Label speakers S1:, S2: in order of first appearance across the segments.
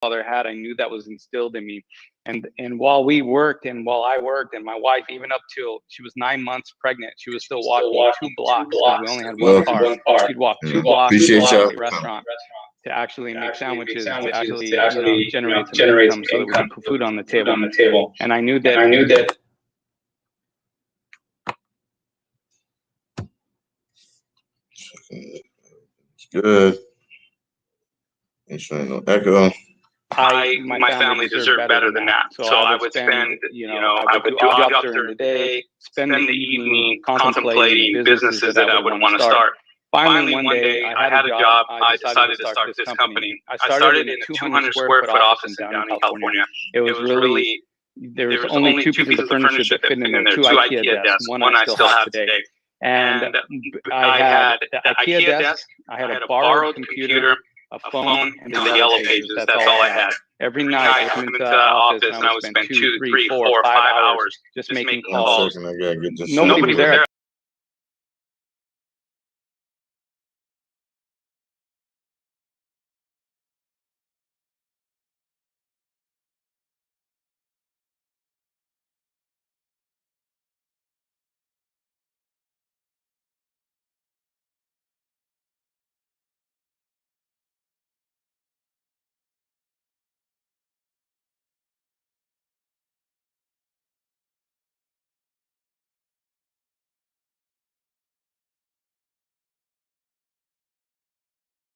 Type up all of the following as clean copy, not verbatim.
S1: father had, I knew that was instilled in me. And while we worked and while I worked, and my wife, even up till she was 9 months pregnant, she was still walking 2 blocks because we only had one car. She'd walk 2 blocks to
S2: Appreciate
S1: the
S2: y'all.
S1: Chipotle restaurant to actually make sandwiches, to actually, generate some income so that we can put food on the table. And I knew that
S2: It's good. Make sure ain't no echo.
S1: my family deserved better than that. So I would spend, I would do odd jobs during the day, spend the evening contemplating businesses that I would want to start. Finally, one day I had a job. I decided to start this company. I started in a 200 square foot office in downtown California. It was really, there was only two pieces of furniture that fit in there, two IKEA desks. One I still have today. And I had the IKEA desk, I had a borrowed computer, a phone, and the Yellow Pages. That's all I had. Every night I would come into the office and I would spend 2, 3, 4, 5 hours just making calls.
S2: I gotta get this.
S1: Nobody was there.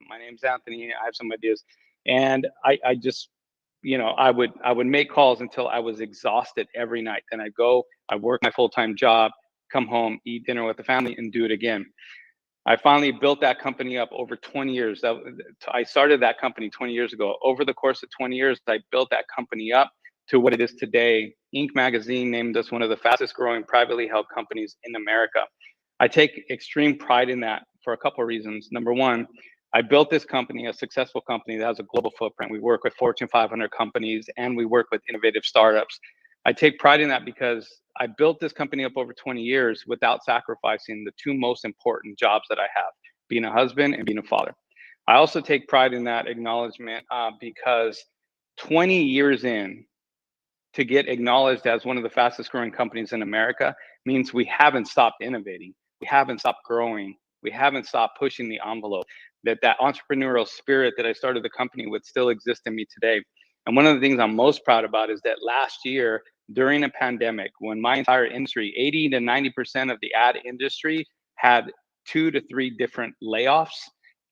S1: My name's Anthony. I have some ideas, and I just, I would make calls until I was exhausted every night. Then I'd go, I work my full-time job, come home, eat dinner with the family, and do it again. I finally built that company up over 20 years. I started that company 20 years ago. Over the course of 20 years, I built that company up to what it is today. Inc. magazine named us one of the fastest growing privately held companies in America. I take extreme pride in that for a couple of reasons. Number one, I built this company, a successful company that has a global footprint. We work with Fortune 500 companies and we work with innovative startups. I take pride in that because I built this company up over 20 years without sacrificing the two most important jobs that I have, being a husband and being a father. I also take pride in that acknowledgement because 20 years in, to get acknowledged as one of the fastest growing companies in America means we haven't stopped innovating. We haven't stopped growing. We haven't stopped pushing the envelope. That entrepreneurial spirit that I started the company with still exists in me today. And one of the things I'm most proud about is that last year, during a pandemic, when my entire industry, 80 to 90% of the ad industry had 2 to 3 different layoffs,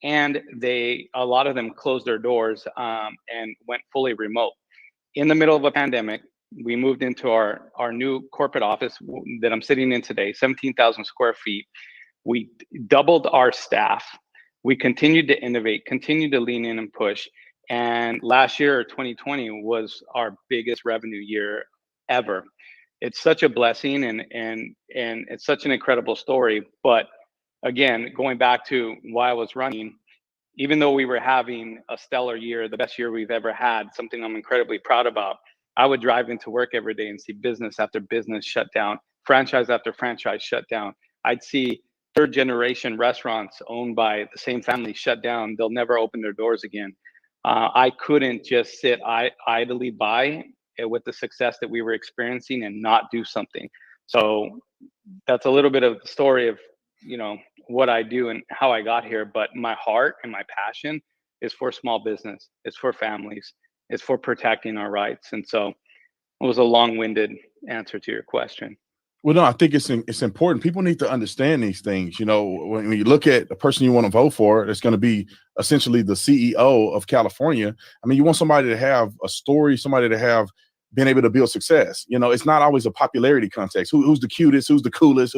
S1: and a lot of them closed their doors and went fully remote. In the middle of a pandemic, we moved into our new corporate office that I'm sitting in today, 17,000 square feet. We doubled our staff. We continued to innovate, continued to lean in and push. And last year, 2020, was our biggest revenue year ever. It's such a blessing and it's such an incredible story. But again, going back to why I was running, even though we were having a stellar year, the best year we've ever had, something I'm incredibly proud about, I would drive into work every day and see business after business shut down, franchise after franchise shut down. I'd see third generation restaurants owned by the same family shut down. They'll never open their doors again. I couldn't just sit idly by with the success that we were experiencing and not do something. So that's a little bit of the story of, what I do and how I got here. But my heart and my passion is for small business. It's for families. It's for protecting our rights. And so it was a long-winded answer to your question.
S3: Well, no, I think it's important. People need to understand these things. When you look at the person you want to vote for, it's going to be essentially the CEO of California. I mean, you want somebody to have a story, somebody to have been able to build success. It's not always a popularity context. Who's the cutest? Who's the coolest?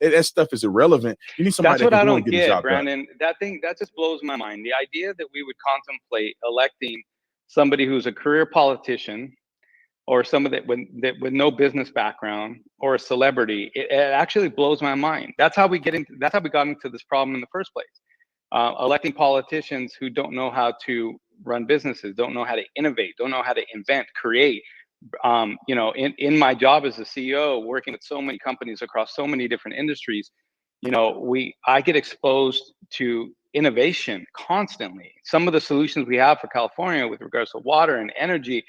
S3: That stuff is irrelevant. You need somebody
S1: That's what
S3: that
S1: I
S3: can
S1: don't
S3: get the job
S1: Brandon.
S3: done.
S1: That just blows my mind. The idea that we would contemplate electing somebody who's a career politician or somebody with no business background or a celebrity, it actually blows my mind. That's how we got into this problem in the first place. Electing politicians who don't know how to run businesses, don't know how to innovate, don't know how to invent, create. In my job as a CEO, working with so many companies across so many different industries, I get exposed to innovation constantly. Some of the solutions we have for California with regards to water and energy,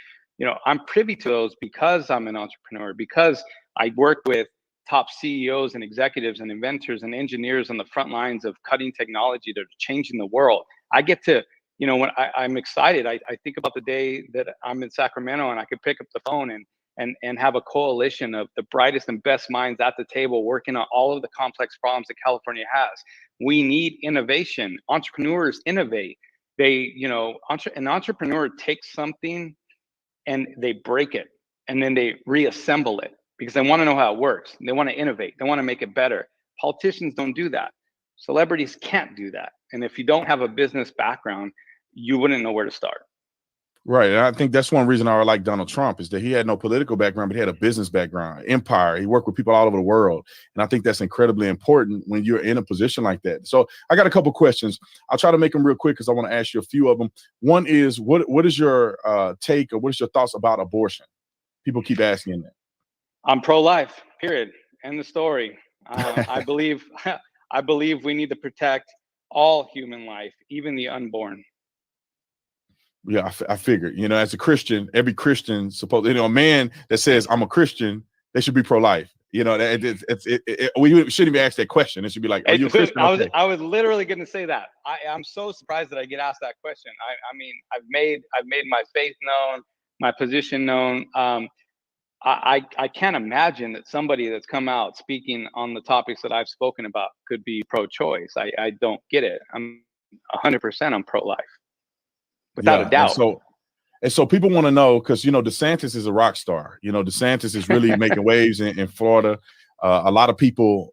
S1: I'm privy to those because I'm an entrepreneur, because I work with top CEOs and executives and inventors and engineers on the front lines of cutting technology that are changing the world. I get to, when I'm excited, I think about the day that I'm in Sacramento and I could pick up the phone and have a coalition of the brightest and best minds at the table working on all of the complex problems that California has. We need innovation. Entrepreneurs innovate. An entrepreneur takes something and they break it and then they reassemble it because they want to know how it works. They want to innovate. They want to make it better. Politicians don't do that. Celebrities can't do that. And if you don't have a business background, you wouldn't know where to start.
S3: Right. And I think that's one reason I like Donald Trump is that he had no political background, but he had a business background, empire. He worked with people all over the world. And I think that's incredibly important when you're in a position like that. So I got a couple questions. I'll try to make them real quick because I want to ask you a few of them. One is what is your take or what is your thoughts about abortion? People keep asking that.
S1: I'm pro-life, period. End the story. I believe I believe we need to protect all human life, even the unborn.
S3: Yeah, I figured, as a Christian, every Christian a man that says I'm a Christian, they should be pro-life. We shouldn't even ask that question. It should be like, are you a Christian?
S1: I was literally going to say that. I'm so surprised that I get asked that question. I mean, I've made my faith known, my position known. I can't imagine that somebody that's come out speaking on the topics that I've spoken about could be pro-choice. I don't get it. I'm 100% on pro-life. Without a doubt.
S3: And so people want to know, because DeSantis is a rock star. DeSantis is really making waves in Florida. A lot of people,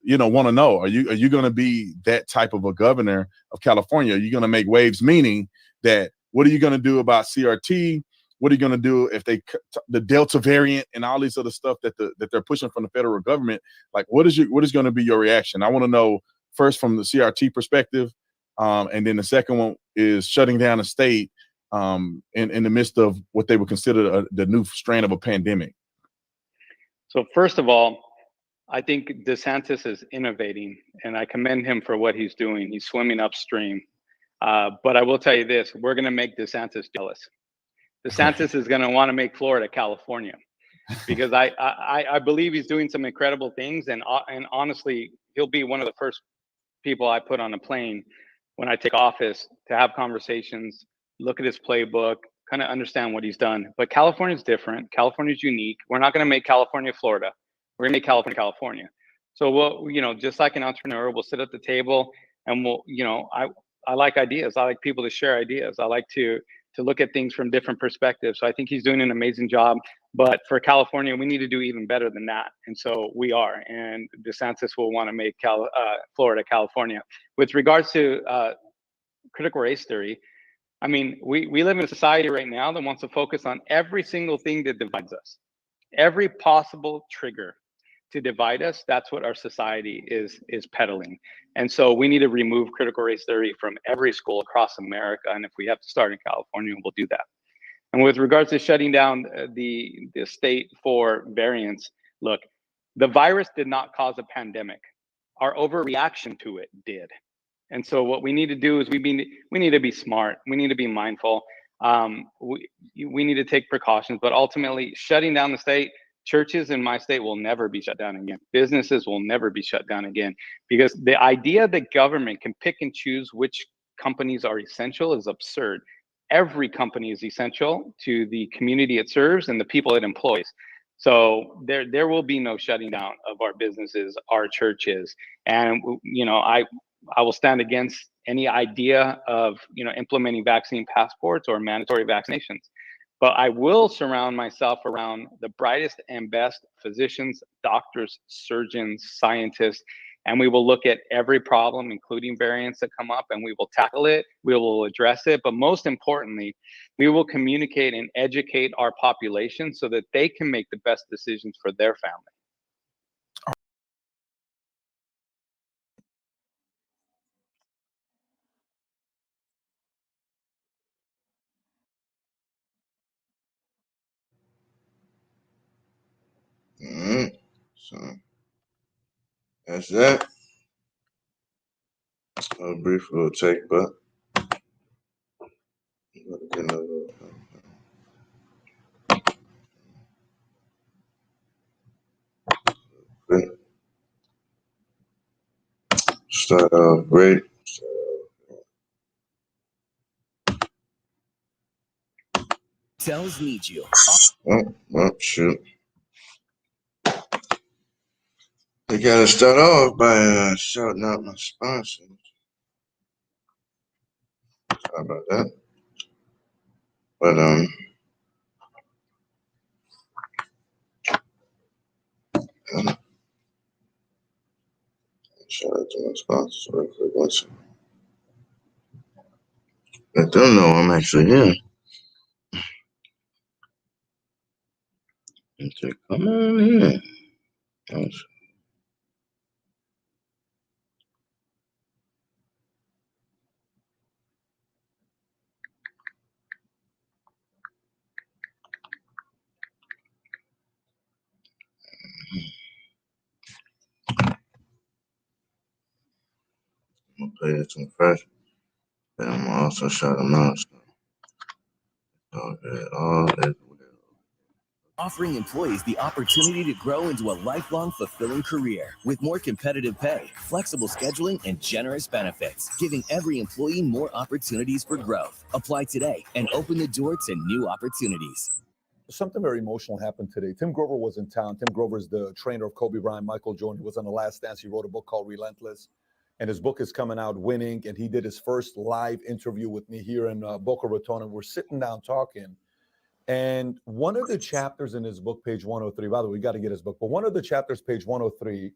S3: want to know, are you going to be that type of a governor of California? Are you going to make waves? Meaning that, what are you going to do about CRT? What are you going to do if the Delta variant and all these other stuff that they're pushing from the federal government? Like, what is going to be your reaction? I want to know first from the CRT perspective. And then the second one is shutting down a state in the midst of what they would consider the new strain of a pandemic.
S1: So first of all, I think DeSantis is innovating, and I commend him for what he's doing. He's swimming upstream. But I will tell you this, we're going to make DeSantis jealous. DeSantis is going to want to make Florida California because I believe he's doing some incredible things. And honestly, he'll be one of the first people I put on a plane when I take office to have conversations, look at his playbook, kind of understand what he's done. But California's different. California's unique. We're not going to make California Florida. We're going to make California California. So we'll, just like an entrepreneur, we'll sit at the table and I like ideas. I like people to share ideas. I like to look at things from different perspectives. So I think he's doing an amazing job. But for California, we need to do even better than that. And so we are. And DeSantis will want to make Florida California. With regards to critical race theory, I mean, we live in a society right now that wants to focus on every single thing that divides us, every possible trigger to divide us. That's what our society is peddling. And so we need to remove critical race theory from every school across America. And if we have to start in California, we'll do that. And with regards to shutting down the state for variants, look, the virus did not cause a pandemic. Our overreaction to it did. And so what we need to do is we need to be smart. We need to be mindful. We need to take precautions, but ultimately shutting down the state, churches in my state will never be shut down again. Businesses will never be shut down again, because the idea that government can pick and choose which companies are essential is absurd. Every company is essential to the community it serves and the people it employs. So there will be no shutting down of our businesses, our churches. And, I will stand against any idea of, implementing vaccine passports or mandatory vaccinations. But I will surround myself around the brightest and best physicians, doctors, surgeons, scientists, and we will look at every problem, including variants that come up, and we will tackle it. We will address it. But most importantly, we will communicate and educate our population so that they can make the best decisions for their family.
S2: All right. So that's that. A brief little take, but get another. Great. Start off great.
S4: Tells needs you.
S2: Oh, shoot. I gotta start off by shouting out my sponsors. How about that? But shout out to my sponsors real quick. One second. Let them know I'm actually here. Okay, come on in. I'm gonna play this one first, and I'm gonna also shout them out. All is well.
S4: Offering employees the opportunity to grow into a lifelong fulfilling career with more competitive pay, flexible scheduling, and generous benefits, giving every employee more opportunities for growth. Apply today and open the door to new opportunities.
S5: Something very emotional happened today. Tim Grover was in town. Tim Grover is the trainer of Kobe Bryant, Michael Jordan. He was on The Last Dance. He wrote a book called Relentless, and his book is coming out, Winning. And he did his first live interview with me here in Boca Raton. And we're sitting down talking. And one of the chapters in his book, page 103, by the way, we got to get his book, but one of the chapters, page 103,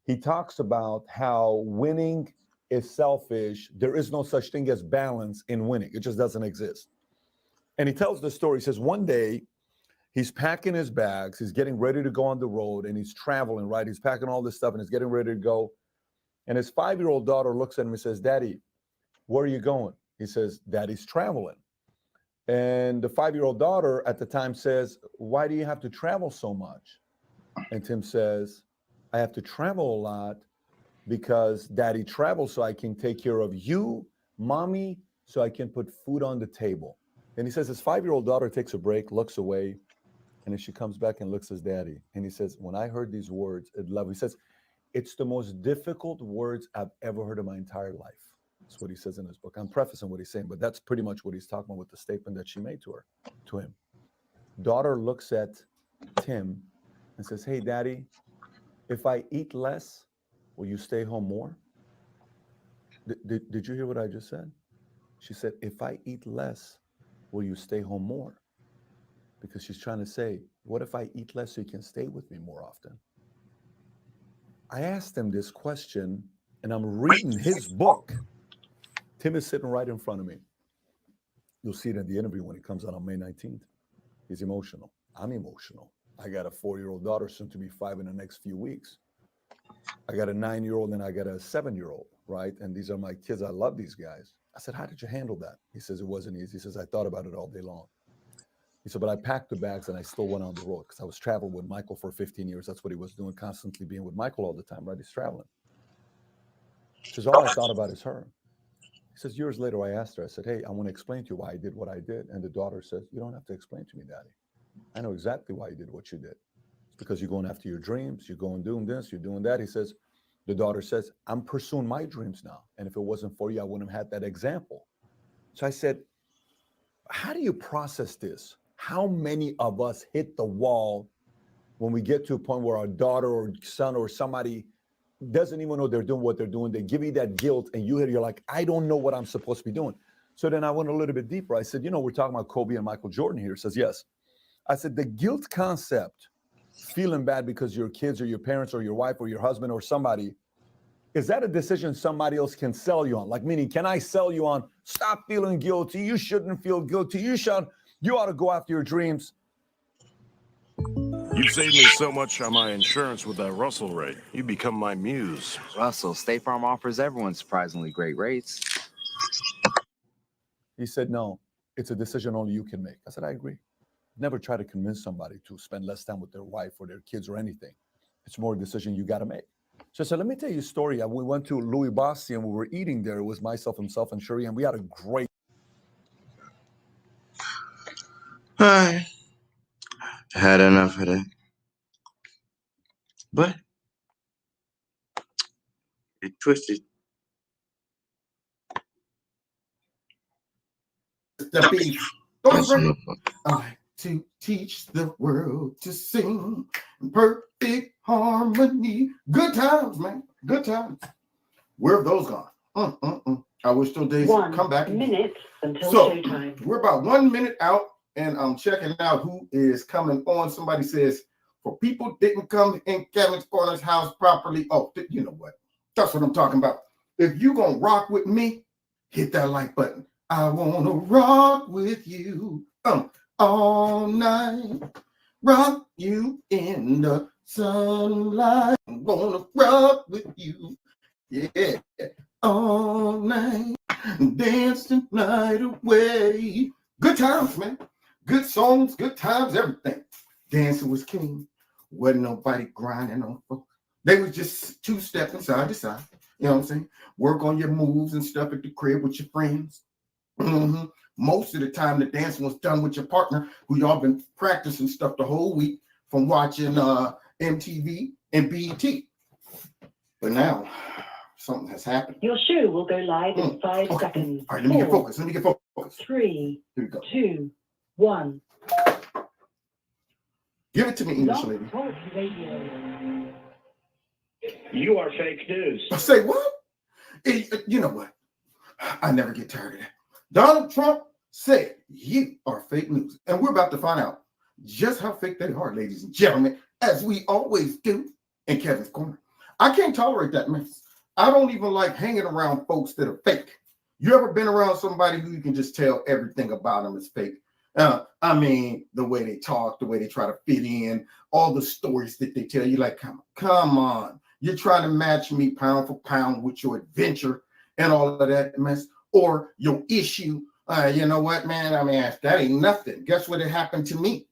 S5: he talks about how winning is selfish. There is no such thing as balance in winning. It just doesn't exist. And he tells the story. He says one day he's packing his bags. He's getting ready to go on the road, and he's traveling, right? He's packing all this stuff, and he's getting ready to go. And his 5-year-old daughter looks at him and says, "Daddy, where are you going?" He says, "Daddy's traveling." And the 5-year-old daughter at the time says, "Why do you have to travel so much?" And Tim says, "I have to travel a lot because Daddy travels so I can take care of you, Mommy, so I can put food on the table." And he says his 5-year-old daughter takes a break, looks away, and then she comes back and looks at his daddy. And he says, "When I heard these words, it love." He says, "It's the most difficult words I've ever heard in my entire life." That's what he says in his book. I'm prefacing what he's saying, but that's pretty much what he's talking about with the statement that she made to him. Daughter looks at Tim and says, "Hey, Daddy, if I eat less, will you stay home more?" Did you hear what I just said? She said, "If I eat less, will you stay home more?" Because she's trying to say, what if I eat less so you can stay with me more often? I asked him this question, and I'm reading his book. Tim is sitting right in front of me. You'll see it in the interview when it comes out on May 19th. He's emotional. I'm emotional. I got a 4-year-old daughter, soon to be 5 in the next few weeks. I got a 9-year-old and I got a 7-year-old, right? And these are my kids. I love these guys. I said, "How did you handle that?" He says, "It wasn't easy." He says, "I thought about it all day long." He said, "But I packed the bags and I still went on the road because I was traveling with Michael for 15 years. That's what he was doing, constantly being with Michael all the time, right? He's traveling." He says, "All I thought about is her." He says, years later, I asked her, I said, "Hey, I want to explain to you why I did what I did." And the daughter says, "You don't have to explain to me, Daddy. I know exactly why you did what you did. It's because you're going after your dreams. You're going doing this, you're doing that." He says, the daughter says, "I'm pursuing my dreams now. And if it wasn't for you, I wouldn't have had that example." So I said, how do you process this? How many of us hit the wall when we get to a point where our daughter or son or somebody doesn't even know they're doing what they're doing? They give you that guilt and you're like, "I don't know what I'm supposed to be doing." So then I went a little bit deeper. I said, we're talking about Kobe and Michael Jordan here. He says, "Yes." I said, the guilt concept, feeling bad because your kids or your parents or your wife or your husband or somebody, is that a decision somebody else can sell you on? Like, meaning, can I sell you on, stop feeling guilty, you shouldn't feel guilty, you ought to go after your dreams?
S6: You've saved me so much on my insurance with that Russell rate. You become my muse.
S7: Russell, State Farm offers everyone surprisingly great rates.
S5: He said, "No, it's a decision only you can make." I said, "I agree. Never try to convince somebody to spend less time with their wife or their kids or anything. It's more a decision you got to make." So I said, let me tell you a story. We went to Louis Basti and we were eating there. It was myself, himself, and Shuri, and we had a great.
S2: I had enough of that. But it twisted.
S8: The beef. Those are I like to teach the world to sing in perfect harmony. Good times, man. Good times. Where have those gone? I wish those days would come back.
S9: 1 minute until
S8: So
S9: showtime.
S8: we're about 1 minute out, and I'm checking out who is coming on. Somebody says, for people didn't come in Kevin's Corner's house properly. Oh, you know what? That's what I'm talking about. If you gonna rock with me, hit that like button. I wanna rock with you all night. Rock you in the sunlight. I wanna rock with you. Yeah. All night. Dance the night away. Good times, man. Good songs, good times, everything. Dancing was king. Wasn't nobody grinding on folks. They was just two-stepping side to side. You know what I'm saying? Work on your moves and stuff at the crib with your friends. Most of the time, the dancing was done with your partner, who y'all been practicing stuff the whole week from watching MTV and BET. But now, something has happened.
S9: Your show will go live in 5 seconds.
S8: All right, let me get focused. Let me get focused.
S9: 3,
S8: Here we go.
S9: 2, 1.
S8: Give it to me, English lady.
S9: Talk Radio.
S10: You are fake news.
S8: Say what? You know what? I never get tired of that. Donald Trump said you are fake news. And we're about to find out just how fake they are, ladies and gentlemen, as we always do in Kevin's Corner. I can't tolerate that mess. I don't even like hanging around folks that are fake. You ever been around somebody who you can just tell everything about them is fake? I mean, the way they talk, the way they try to fit in, all the stories that they tell you, like, come on. You're trying to match me pound for pound with your adventure and all of that mess, or your issue. You know what, man? I mean, that ain't nothing. Guess what happened to me?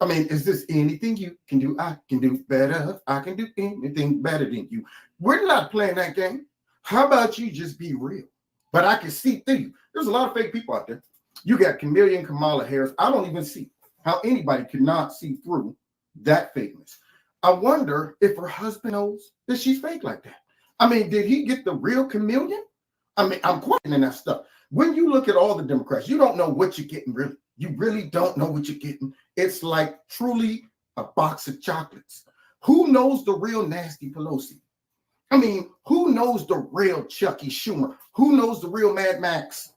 S8: I mean, is this anything you can do? I can do better. I can do anything better than you. We're not playing that game. How about you just be real? But I can see through you. There's a lot of fake people out there. You got Chameleon Kamala Harris. I don't even see how anybody could not see through that fakeness. I wonder if her husband knows that she's fake like that. I mean, did he get the real Chameleon? I mean, I'm questioning that stuff. When you look at all the Democrats, you don't know what you're getting, really. You really don't know what you're getting. It's like truly a box of chocolates. Who knows the real Nancy Pelosi? I mean, who knows the real Chucky Schumer? Who knows the real Mad Max?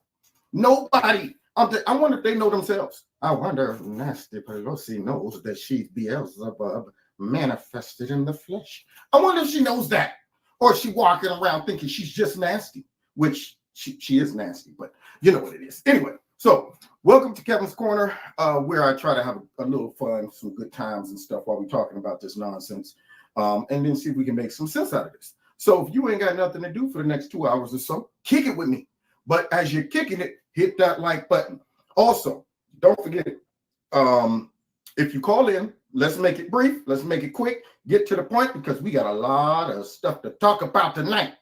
S8: Nobody. I wonder if they know themselves. I wonder if Nancy Pelosi knows that she's Beelzebub manifested in the flesh. I wonder if she knows that. Or is she walking around thinking she's just nasty, which she is nasty, but you know what it is. Anyway, so welcome to Kevin's Corner, where I try to have a little fun, some good times and stuff while we're talking about this nonsense, and then see if we can make some sense out of this. So if you ain't got nothing to do for the next 2 hours or so, kick it with me. But as you're kicking it, hit that like button. Also, don't forget, if you call in, let's make it brief. Let's make it quick. Get to the point because we got a lot of stuff to talk about tonight.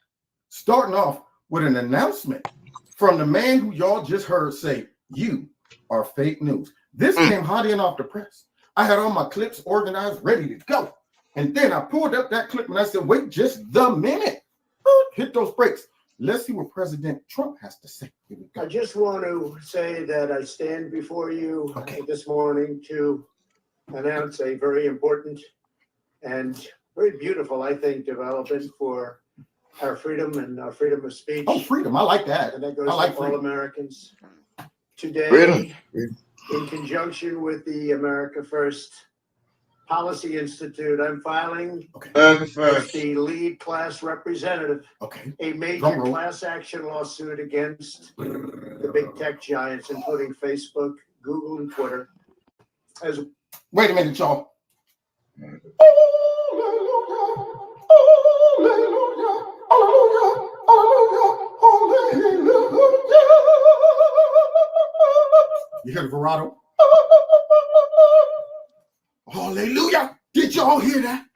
S8: Starting off with an announcement from the man who y'all just heard say, you are fake news. This came hot in off the press. I had all my clips organized, ready to go. And then I pulled up that clip and I said, wait just the minute. Hit those brakes. Let's see what President Trump has to say. Here we go.
S10: I just want to say that I stand before you this morning to announce a very important and very beautiful, I think, development for our freedom and our freedom of speech.
S8: Oh, freedom. I like that.
S10: And that goes
S8: I like
S10: to all
S8: freedom.
S10: Americans. Today,
S2: Freedom.
S10: in conjunction with the America First Policy Institute, I'm filing as the lead class representative a major class action lawsuit against the big tech giants, including Facebook, Google, and Twitter.
S8: Wait a minute, y'all. You hear the vibrato? Hallelujah. Did y'all hear that?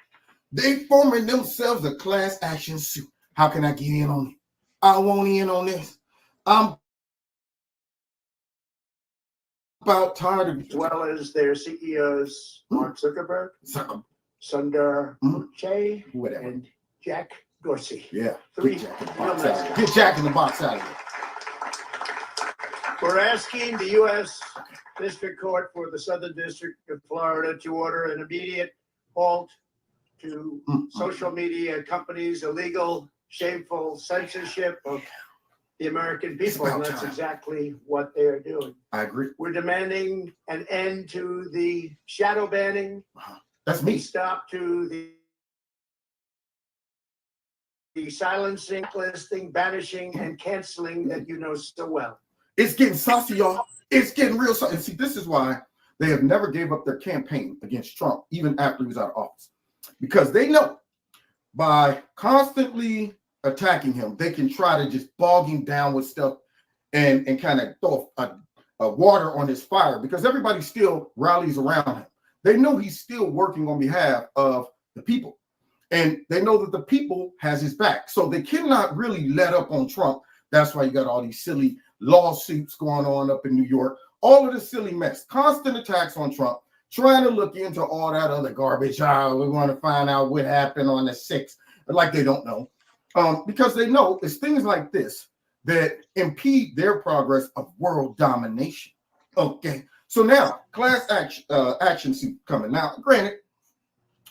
S8: They forming themselves a class action suit. How can I get in on it? I want in on this. I'm about tired of
S10: as well as their CEOs, Mark Zuckerberg, Sundar Pichai,
S8: whatever,
S10: and Jack Dorsey.
S8: Yeah.
S10: Three.
S8: Get Jack in the box out of here.
S10: We're asking the U.S. District Court for the Southern District of Florida to order an immediate halt to social media companies' illegal, shameful censorship of the American people. And that's exactly what they are doing.
S8: I agree.
S10: We're demanding an end to the shadow banning.
S8: That's me.
S10: Stop to the silencing, listing, banishing, and canceling that you know so well.
S8: It's getting saucy, y'all. It's getting real saucy. And see, this is why they have never gave up their campaign against Trump, even after he was out of office. Because they know by constantly attacking him, they can try to just bog him down with stuff and kind of throw a water on his fire, because everybody still rallies around him. They know he's still working on behalf of the people. And they know that the people has his back. So they cannot really let up on Trump. That's why you got all these silly lawsuits going on up in New York. All of this silly mess. Constant attacks on Trump. Trying to look into all that other garbage. We want to find out what happened on the 6th. Like they don't know. Because they know it's things like this that impede their progress of world domination. Okay. So now, class action suit coming. Now, granted,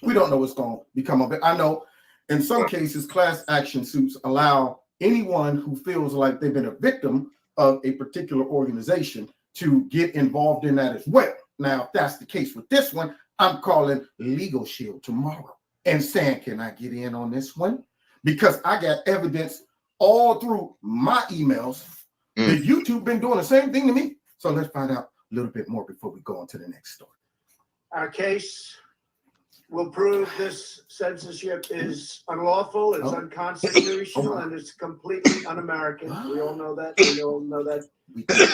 S8: we don't know what's going to become of it. I know in some cases, class action suits allow anyone who feels like they've been a victim of a particular organization to get involved in that as well. Now, if that's the case with this one, I'm calling Legal Shield tomorrow and saying, can I get in on this one? Because I got evidence all through my emails that YouTube been doing the same thing to me. So let's find out a little bit more before we go on to the next story.
S10: Our case will prove this censorship is unlawful, it's unconstitutional, and it's completely un-American. We all know that. We all know that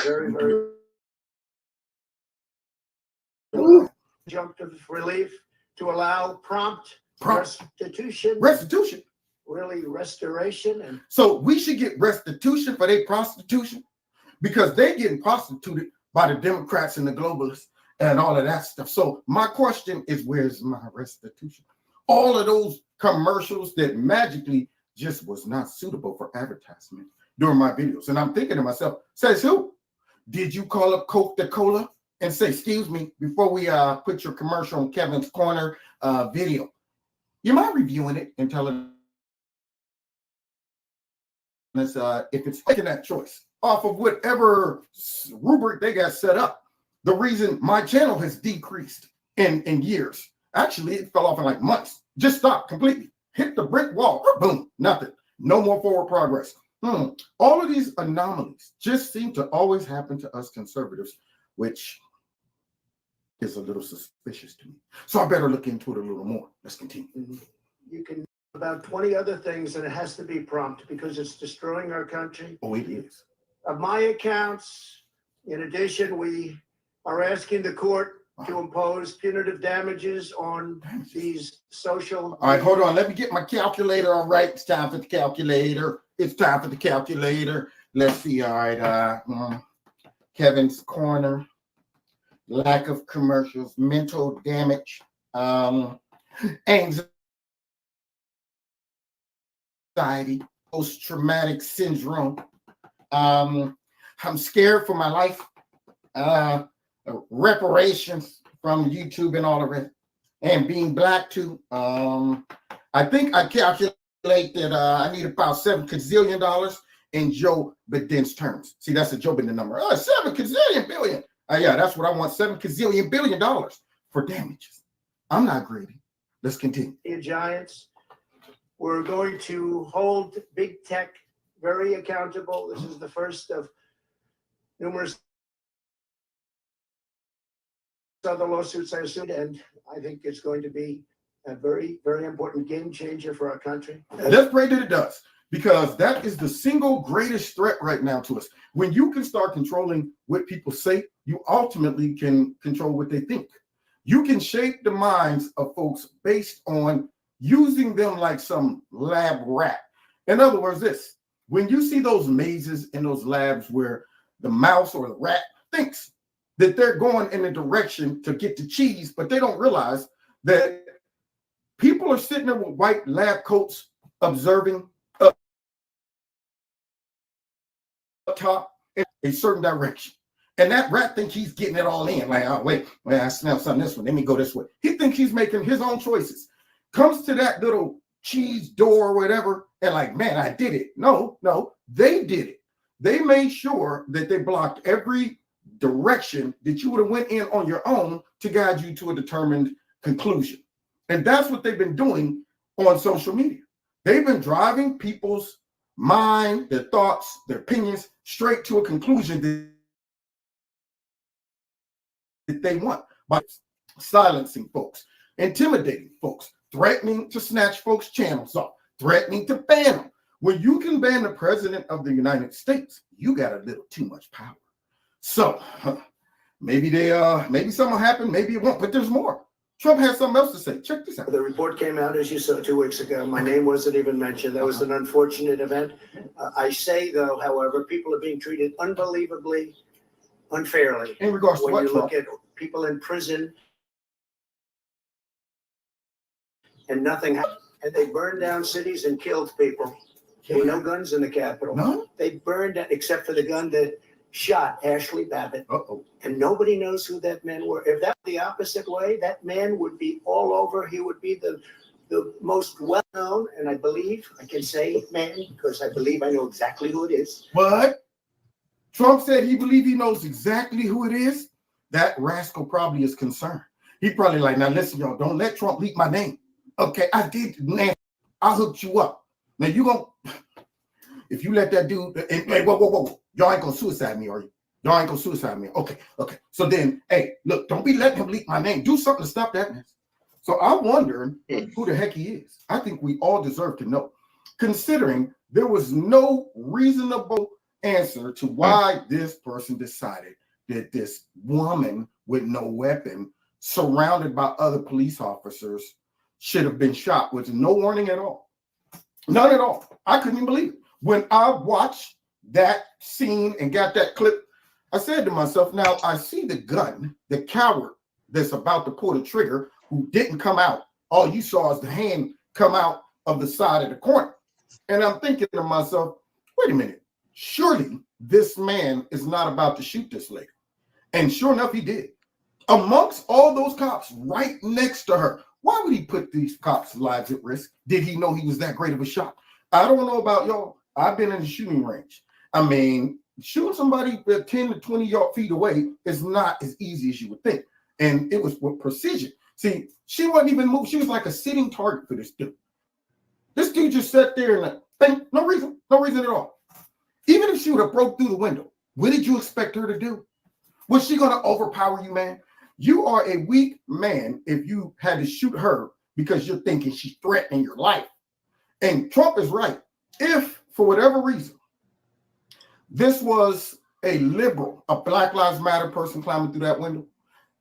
S10: very, very injunctive relief to allow prompt restitution.
S8: Restitution.
S10: Really, restoration. And
S8: so we should get restitution for their prostitution, because they're getting prostituted by the Democrats and the globalists and all of that stuff. So my question is, where's my restitution? All of those commercials that magically just was not suitable for advertisement during my videos. And I'm thinking to myself, says who? Did you call up Coca-Cola and say, excuse me, before we put your commercial on Kevin's Corner video, you mind reviewing it and telling us if it's making that choice off of whatever rubric they got set up? The reason my channel has decreased in years, actually it fell off in like months, just stopped completely, hit the brick wall, boom, nothing, no more forward progress. All of these anomalies just seem to always happen to us conservatives, which is a little suspicious to me. So I better look into it a little more. Let's continue.
S10: you can about 20 other things, and it has to be prompt because it's destroying our country.
S8: Oh, it is.
S10: Of my accounts, in addition, we are asking the court to impose punitive damages on these social.
S8: All right, hold on. Let me get my calculator. All right, it's time for the calculator. It's time for the calculator. Let's see. All right, Kevin's Corner, lack of commercials, mental damage, anxiety, post-traumatic syndrome. I'm scared for my life. Reparations from YouTube and all of it, and being black too. I think I calculate that I need about $7 gazillion in Joe Biden's terms. See, that's a Joe Biden number. 7 gazillion billion. Yeah, that's what I want. $7 gazillion billion for damages. I'm not greedy. Let's continue.
S10: Giants. We're going to hold big tech very accountable. This is the first of numerous other lawsuits I assumed, and I think it's going to be a very, very important game changer for our country.
S8: Let's pray that it does, because that is the single greatest threat right now to us. When you can start controlling what people say, you ultimately can control what they think. You can shape the minds of folks based on using them like some lab rat. In other words, this, when you see those mazes in those labs where the mouse or the rat thinks that they're going in a direction to get the cheese, but they don't realize that people are sitting there with white lab coats observing up top in a certain direction. And that rat thinks he's getting it all in. Like, oh, wait, I smell something this one. Let me go this way. He thinks he's making his own choices. Comes to that little cheese door or whatever, and like, man, I did it. No, they did it. They made sure that they blocked every direction that you would have went in on your own to guide you to a determined conclusion. And that's what they've been doing on social media. They've been driving people's mind, their thoughts, their opinions straight to a conclusion that they want by silencing folks, intimidating folks, threatening to snatch folks' channels off, threatening to ban them. When you can ban the president of the United States, you got a little too much power. So maybe something will happen, maybe it won't, but there's more. Trump has something else to say. Check this out.
S10: The report came out, as you saw, 2 weeks ago. My name wasn't even mentioned. That was an unfortunate event. I say, though, however, people are being treated unbelievably unfairly.
S8: In regards to
S10: when
S8: what,
S10: you
S8: Trump?
S10: look at people in prison and nothing happened. And they burned down cities and killed people. There were no guns in the Capitol.
S8: No?
S10: They burned down, except for the gun that shot Ashley Babbitt. And nobody knows who that man were. If that were the opposite way, that man would be all over. He would be the most well-known, and I believe, I can say man, because I believe I know exactly who it is.
S8: But Trump said he believes he knows exactly who it is. That rascal probably is concerned. He probably like, now listen, y'all, don't let Trump leak my name. Okay, I did, man. I hooked you up. Now you gonna, if you let that dude, hey, whoa. Y'all ain't gonna suicide me, are you? Y'all ain't gonna suicide me. Okay. So then, hey, look, don't be letting him leak my name. Do something to stop that mess. So I'm wondering who the heck he is. I think we all deserve to know, considering there was no reasonable answer to why this person decided that this woman with no weapon, surrounded by other police officers, should have been shot with no warning at all. None at all. I couldn't even believe it. When I watched that scene and got that clip, I said to myself, now I see the gun, the coward that's about to pull the trigger, who didn't come out. All you saw is the hand come out of the side of the corner. And I'm thinking to myself, wait a minute, surely this man is not about to shoot this lady. And sure enough, he did. Amongst all those cops right next to her, why would he put these cops' lives at risk? Did he know he was that great of a shot? I don't know about y'all. I've been in the shooting range. I mean, shooting somebody 10 to 20 feet away is not as easy as you would think. And it was with precision. See, she wasn't even moving. She was like a sitting target for this dude. This dude just sat there and think, no reason at all. Even if she would have broke through the window, what did you expect her to do? Was she going to overpower you, man? You are a weak man if you had to shoot her because you're thinking she's threatening your life. And Trump is right. If, for whatever reason, this was a liberal, a Black Lives Matter person climbing through that window,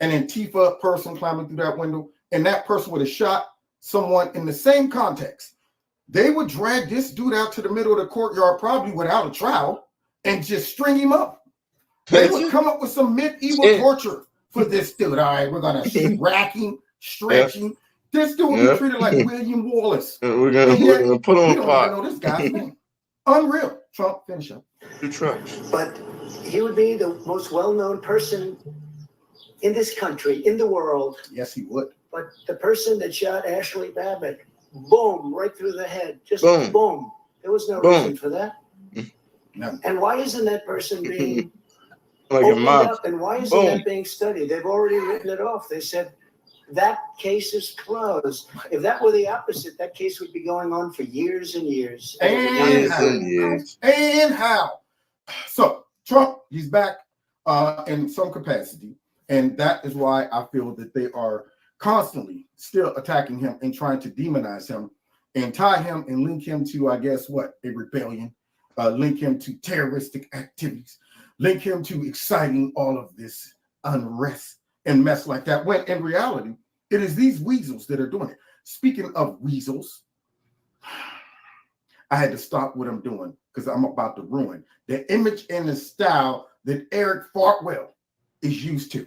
S8: an Antifa person climbing through that window, and that person would have shot someone in the same context, they would drag this dude out to the middle of the courtyard, probably without a trial, and just string him up. They would come up with some medieval torture for this dude. All right, we're gonna rack him, stretch him. This dude would be treated like William Wallace.
S2: We're gonna put on a pot.
S8: Know this guy's name. Unreal. Trump, finish up.
S2: 2 trucks.
S10: But he would be the most well-known person in this country, in the world.
S8: Yes, he would.
S10: But the person that shot Ashley Babbitt, boom, right through the head. Just boom. There was no reason for that.
S8: No.
S10: And why isn't that person being
S2: like
S10: opened up? And why isn't that being studied? They've already written it off. They said that case is closed. If that were the opposite, that case would be going on for years and years.
S8: And how? So Trump, he's back in some capacity. And that is why I feel that they are constantly still attacking him and trying to demonize him and tie him and link him to, I guess, what? A rebellion, link him to terroristic activities, link him to exciting all of this unrest and mess like that. When in reality, it is these weasels that are doing it. Speaking of weasels, I had to stop what I'm doing because I'm about to ruin the image and the style that Eric Fartwell is used to.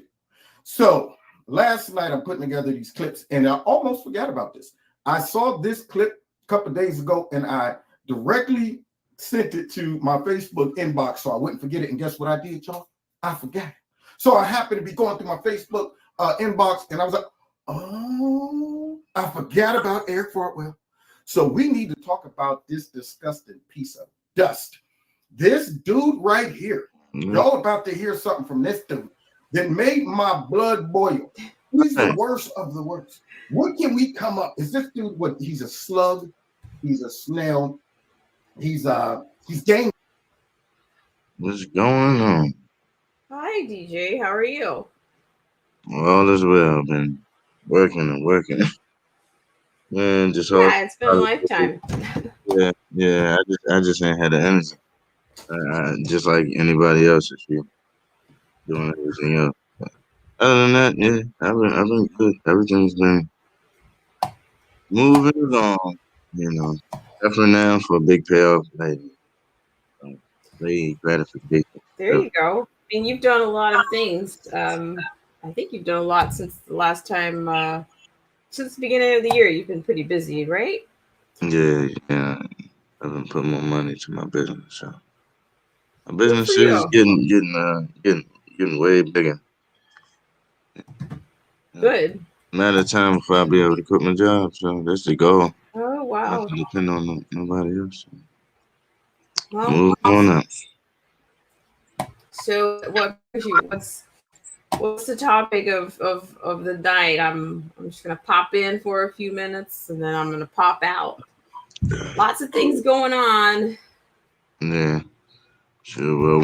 S8: So last night I'm putting together these clips and I almost forgot about this. I saw this clip a couple of days ago and I directly sent it to my Facebook inbox so I wouldn't forget it. And guess what I did, y'all? I forgot it. So I happened to be going through my Facebook inbox and I was like, oh, I forgot about Eric Fartwell. So we need to talk about this disgusting piece of dust. This dude right here, y'all about to hear something from this dude that made my blood boil. He's the worst of the worst. What can we come up? Is this dude what? He's a slug. He's a snail. He's game.
S2: What's going on?
S11: Hi, DJ. How are you?
S2: All is well. Been working and working. Man, just all.
S11: Yeah, it's been a lifetime.
S2: Yeah. I just ain't had the energy. Just like anybody else, if you doing everything else. But other than that, yeah, I've been good. Everything's been moving along. You know, effort now for a big payoff later. Very gratification.
S11: There you go. I mean, you've done a lot of things. I think you've done a lot since the last time, since the beginning of the year. You've been pretty busy, right?
S2: Yeah. I've been putting more money to my business. So my business is getting way bigger.
S11: Good.
S2: Matter of time before I'll be able to quit my job. So that's the goal.
S11: Oh, wow.
S2: Not to depend on nobody else.
S11: Well,
S2: Move on up.
S11: So what's the topic of the night? I'm just gonna pop in for a few minutes and then I'm gonna pop out. Lots of things going on.
S2: Yeah, sure. Well,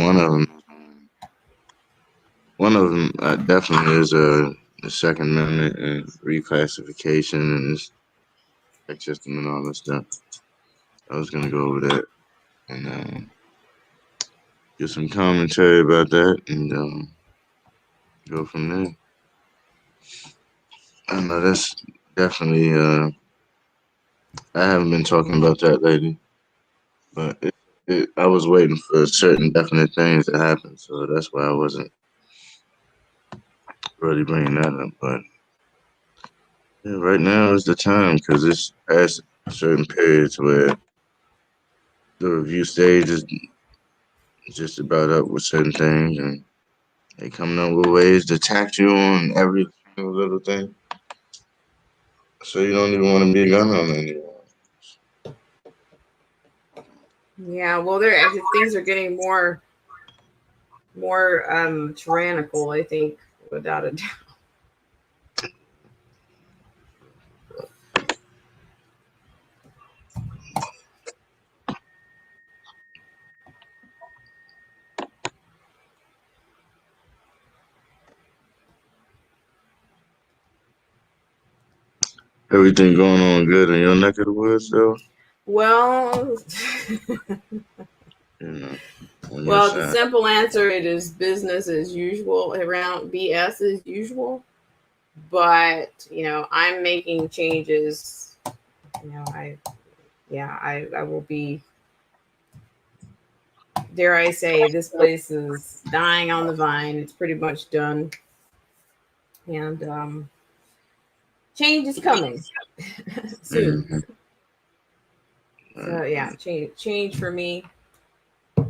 S2: one of them definitely is the Second Amendment and reclassification and this tax system and all that stuff. I was gonna go over that and give some commentary about that and go from there. I know that's definitely. I haven't been talking about that lately, but I was waiting for certain definite things to happen, so that's why I wasn't really bringing that up. But yeah, right now is the time because it's past certain periods where the review stage is just about up with certain things, and they coming up with ways to tax you on every single little thing. So you don't even want to be a gun owner anymore.
S11: Yeah, well, things are getting more tyrannical, I think, without a doubt.
S2: Everything going on good in your neck of the woods, though?
S11: Well,
S2: Well,
S11: the simple answer it is business as usual around BS as usual. But I'm making changes. I will be. Dare I say, this place is dying on the vine. It's pretty much done, and change is coming soon. So yeah, change for me.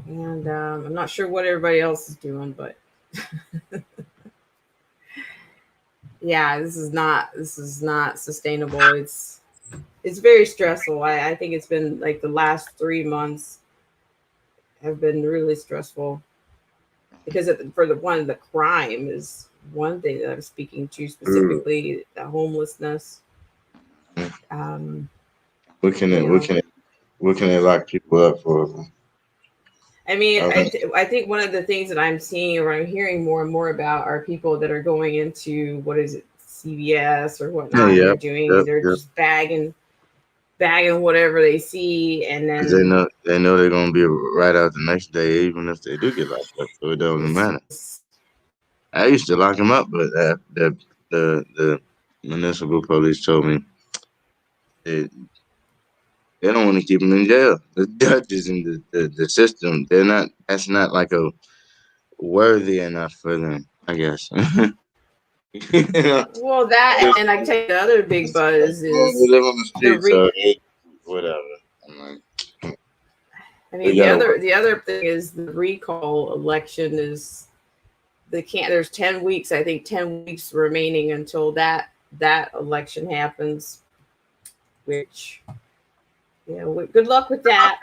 S11: And I'm not sure what everybody else is doing, but yeah, this is not sustainable. It's very stressful. I think it's been like the last 3 months have been really stressful because the crime is one thing that I'm speaking to specifically, the homelessness.
S2: What can they lock people up for?
S11: I mean, I think one of the things that I'm seeing or I'm hearing more and more about are people that are going into CVS or whatnot. They're just bagging whatever they see, and then
S2: they know they're gonna be right out the next day, even if they do get locked up. So it doesn't matter. I used to lock them up, but the municipal police told me They don't want to keep them in jail. The judges in the system, that's not like a worthy enough for them, I guess. You know?
S11: Well, that and I can tell you the other big buzz
S2: They
S11: is
S2: live on the streets, so whatever. I'm like,
S11: I mean, the other thing is the recall election is there's 10 weeks, I think 10 weeks remaining until that election happens, which, you know, good luck with that.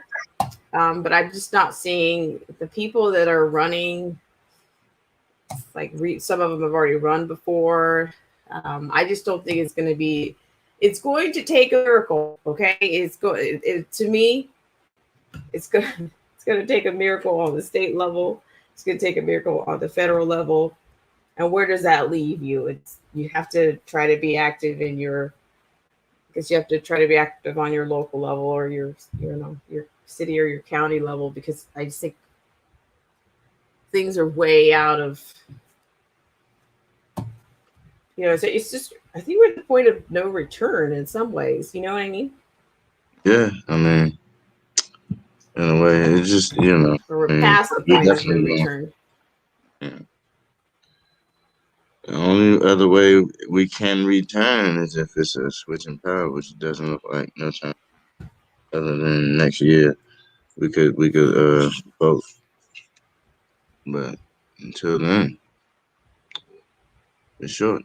S11: But I'm just not seeing the people that are running, like some of them have already run before. I just don't think it's going to take a miracle. Okay. To me, it's going to take a miracle on the state level. It's going to take a miracle on the federal level. And where does that leave you? You have to try to be active you have to try to be active on your local level or your city or your county level, because I just think things are way out of, so it's just, I think we're at the point of no return in some ways. You know what I mean?
S2: Yeah, I mean, in a way, it's just,
S11: Or we're past the point of no return.
S2: Yeah. The only other way we can return is if it's a switch in power, which doesn't look like no time. Other than next year, we could vote. But until then, it's short.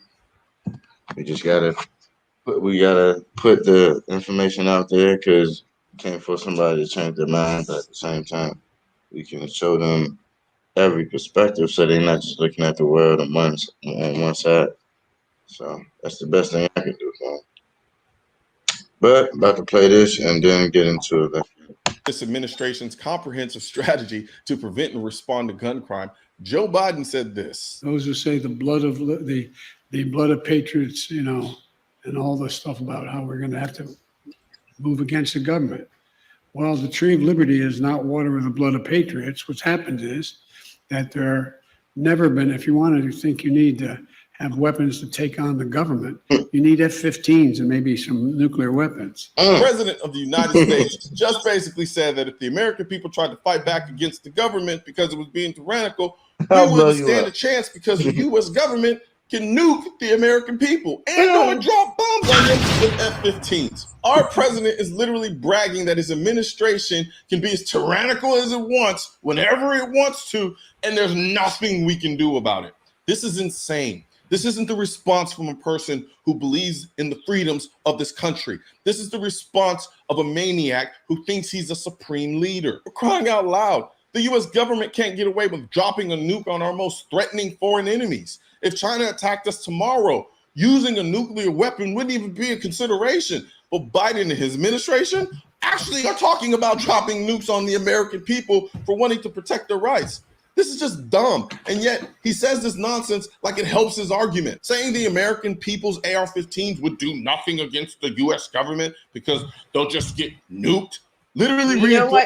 S2: We gotta put the information out there, because we can't force somebody to change their mind. But at the same time, we can show them every perspective, so they're not just looking at the world on one side. So that's the best thing I can do for them. But about to play this and then get into it.
S12: This administration's comprehensive strategy to prevent and respond to gun crime. Joe Biden said this.
S13: Those who say the blood of patriots, and all this stuff about how we're going to have to move against the government. Well, the tree of liberty is not water with the blood of patriots. What's happened is that there never been, if you want to think you need to have weapons to take on the government, you need F-15s and maybe some nuclear weapons.
S12: The President of the United States just basically said that if the American people tried to fight back against the government because it was being tyrannical, we wouldn't stand a chance, because the U.S. government can nuke the American people and go and drop bombs on them with F-15s. Our president is literally bragging that his administration can be as tyrannical as it wants, whenever it wants to, and there's nothing we can do about it. This is insane. This isn't the response from a person who believes in the freedoms of this country. This is the response of a maniac who thinks he's a supreme leader. For crying out loud, the U.S. government can't get away with dropping a nuke on our most threatening foreign enemies. If China attacked us tomorrow, using a nuclear weapon wouldn't even be a consideration. But Biden and his administration actually are talking about dropping nukes on the American people for wanting to protect their rights. This is just dumb. And yet he says this nonsense like it helps his argument, saying the American people's AR-15s would do nothing against the U.S. government because they'll just get nuked. Literally,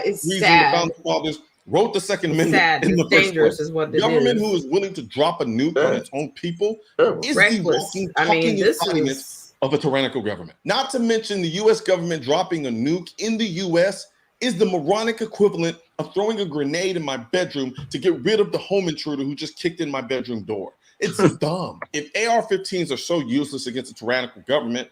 S11: It's sad.
S12: The founding fathers wrote the Second Amendment.
S11: Sad.
S12: In the
S11: It's dangerous
S12: first
S11: is what
S12: place.
S11: it
S12: Government
S11: is.
S12: who is willing to drop a nuke on its own people is
S11: Reckless.
S12: the
S11: I mean, this
S12: embodiment
S11: is
S12: of a tyrannical government. Not to mention the U.S. government dropping a nuke in the U.S. is the moronic equivalent of throwing a grenade in my bedroom to get rid of the home intruder who just kicked in my bedroom door. It's dumb. If AR-15s are so useless against a tyrannical government,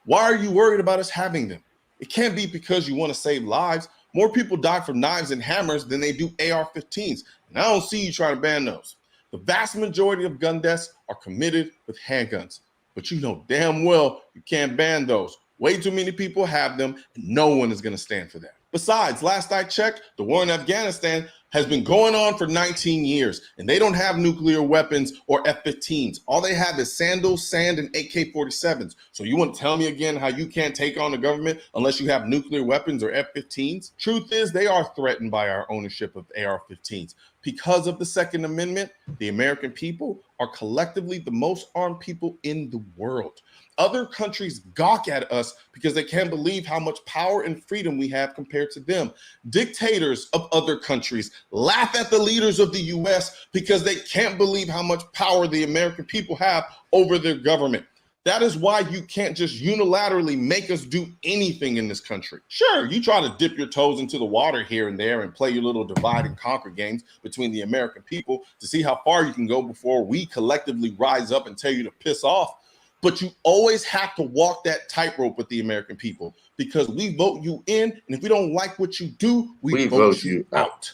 S12: why are you worried about us having them? It can't be because you want to save lives. More people die from knives and hammers than they do AR-15s. And I don't see you trying to ban those. The vast majority of gun deaths are committed with handguns. But you know damn well you can't ban those. Way too many people have them, and no one is going to stand for that. Besides, last I checked, the war in Afghanistan has been going on for 19 years, and they don't have nuclear weapons or F-15s. All they have is sandals, sand, and AK-47s. So you want to tell me again how you can't take on the government unless you have nuclear weapons or F-15s? Truth is, they are threatened by our ownership of AR-15s. Because of the Second Amendment, the American people are collectively the most armed people in the world. Other countries gawk at us because they can't believe how much power and freedom we have compared to them. Dictators of other countries laugh at the leaders of the US because they can't believe how much power the American people have over their government. That is why you can't just unilaterally make us do anything in this country. Sure, you try to dip your toes into the water here and there and play your little divide and conquer games between the American people to see how far you can go before we collectively rise up and tell you to piss off. But you always have to walk that tightrope with the American people, because we vote you in, and if we don't like what you do, we vote you out.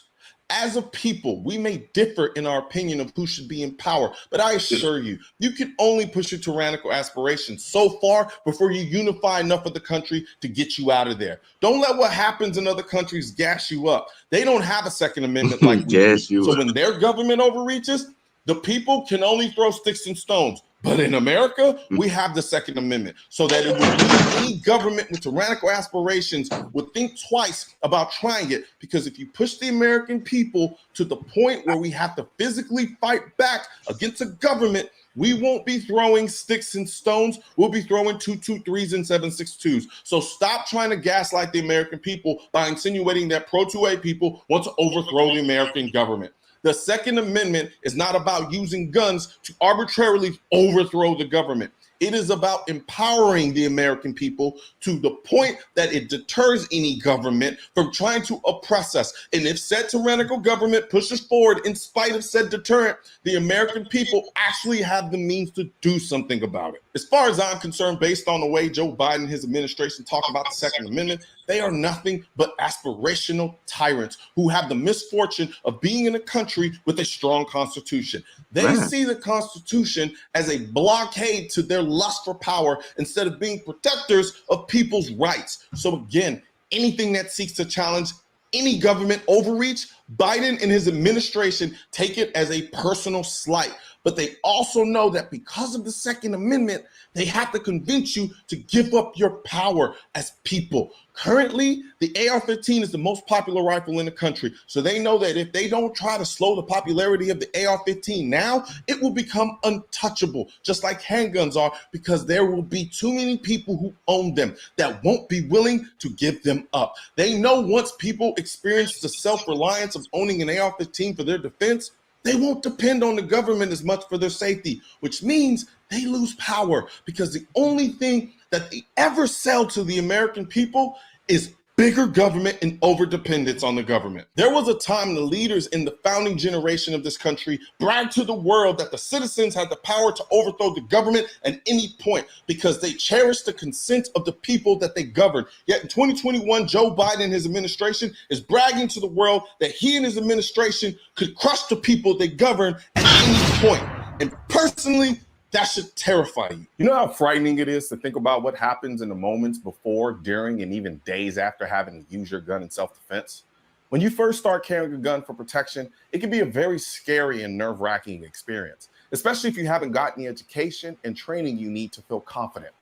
S12: As a people, we may differ in our opinion of who should be in power, but I assure you, you can only push your tyrannical aspirations so far before you unify enough of the country to get you out of there. Don't let what happens in other countries gas you up. They don't have a Second Amendment like we do. So when their government overreaches, the people can only throw sticks and stones. But in America, we have the Second Amendment, so that it would mean any government with tyrannical aspirations would think twice about trying it. Because if you push the American people to the point where we have to physically fight back against a government, we won't be throwing sticks and stones. We'll be throwing 223s and 762s. So stop trying to gaslight the American people by insinuating that pro-2A people want to overthrow the American government. The Second Amendment is not about using guns to arbitrarily overthrow the government. It is about empowering the American people to the point that it deters any government from trying to oppress us. And if said tyrannical government pushes forward in spite of said deterrent, the American people actually have the means to do something about it. As far as I'm concerned, based on the way Joe Biden and his administration talk about the Second Amendment, they are nothing but aspirational tyrants who have the misfortune of being in a country with a strong constitution. They see the Constitution as a blockade to their lust for power instead of being protectors of people's rights. So again, anything that seeks to challenge any government overreach, Biden and his administration take it as a personal slight. But they also know that because of the Second Amendment, they have to convince you to give up your power as people. Currently, the AR-15 is the most popular rifle in the country. So they know that if they don't try to slow the popularity of the AR-15 now, it will become untouchable, just like handguns are, because there will be too many people who own them that won't be willing to give them up. They know once people experience the self-reliance of owning an AR-15 for their defense, they won't depend on the government as much for their safety, which means they lose power, because the only thing that they ever sell to the American people is bigger government and overdependence on the government. There was a time the leaders in the founding generation of this country bragged to the world that the citizens had the power to overthrow the government at any point because they cherished the consent of the people that they govern. Yet in 2021, Joe Biden and his administration is bragging to the world that he and his administration could crush the people they govern at any point. And personally, that should terrify you. You know how frightening it is to think about what happens in the moments before, during, and even days after having to use your gun in self-defense? When you first start carrying a gun for protection, it can be a very scary and nerve-wracking experience, especially if you haven't gotten the education and training you need to feel confident.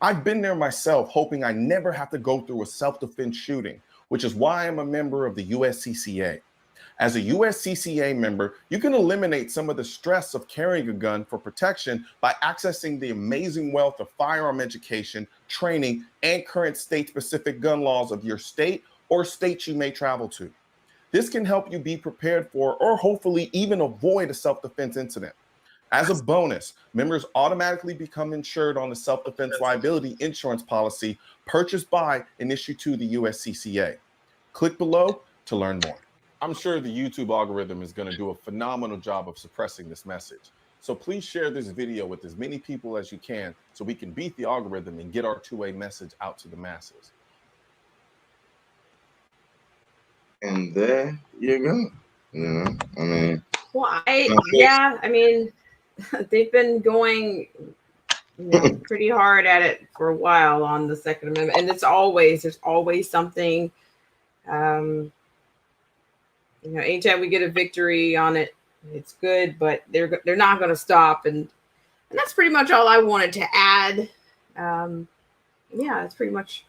S12: I've been there myself, hoping I never have to go through a self-defense shooting, which is why I'm a member of the USCCA. As a USCCA member, you can eliminate some of the stress of carrying a gun for protection by accessing the amazing wealth of firearm education, training, and current state-specific gun laws of your state or states you may travel to. This can help you be prepared for, or hopefully even avoid, a self-defense incident. As a bonus, members automatically become insured on the self-defense liability insurance policy purchased by and issued to the USCCA. Click below to learn more. I'm sure the YouTube algorithm is going to do a phenomenal job of suppressing this message. So please share this video with as many people as you can so we can beat the algorithm and get our two-way message out to the masses.
S2: And there you go. You know, I mean,
S11: well, I mean, they've been going pretty hard at it for a while on the Second Amendment, and there's always something. Anytime we get a victory on it, it's good, but they're not going to stop, and that's pretty much all I wanted to add. That's pretty much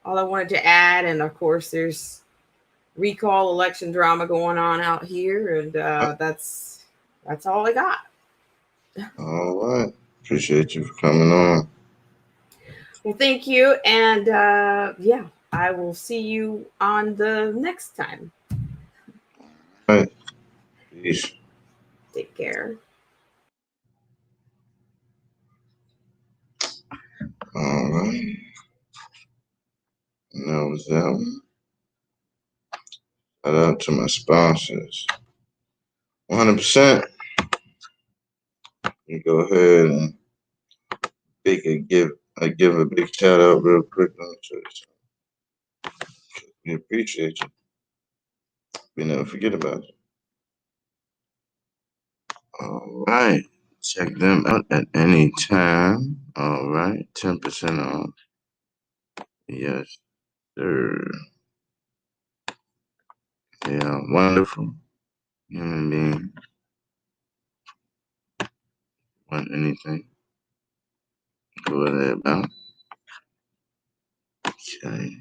S11: all I wanted to add, and of course, there's recall election drama going on out here, and that's all I got.
S2: All right, appreciate you for coming on.
S11: Well, thank you, and I will see you on the next time.
S2: All right. Peace.
S11: Take care.
S2: That was that one. Shout out to my sponsors. 100%. You go ahead and give a big shout out real quick on the church. We appreciate you. We never forget about you. All right. Check them out at any time. All right. 10% off. Yes, sir. They are wonderful human beings. Want anything? Go ahead about. Okay.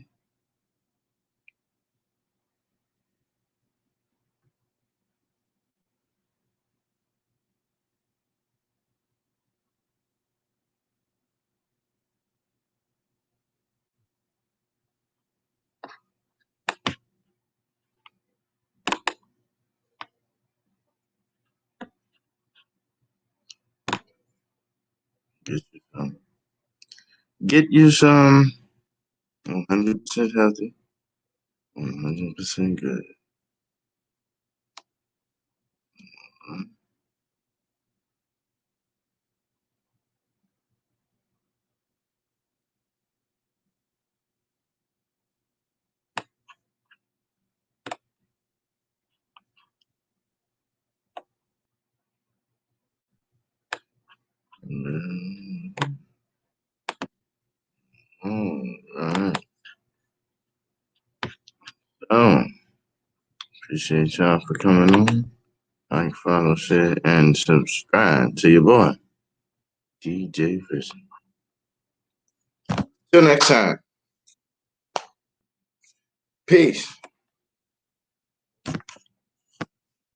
S2: Get you some 100% healthy, 100% good. All right. Oh, appreciate y'all for coming on. Like, follow, share, and subscribe to your boy, DJ Fishing. Till next time. Peace.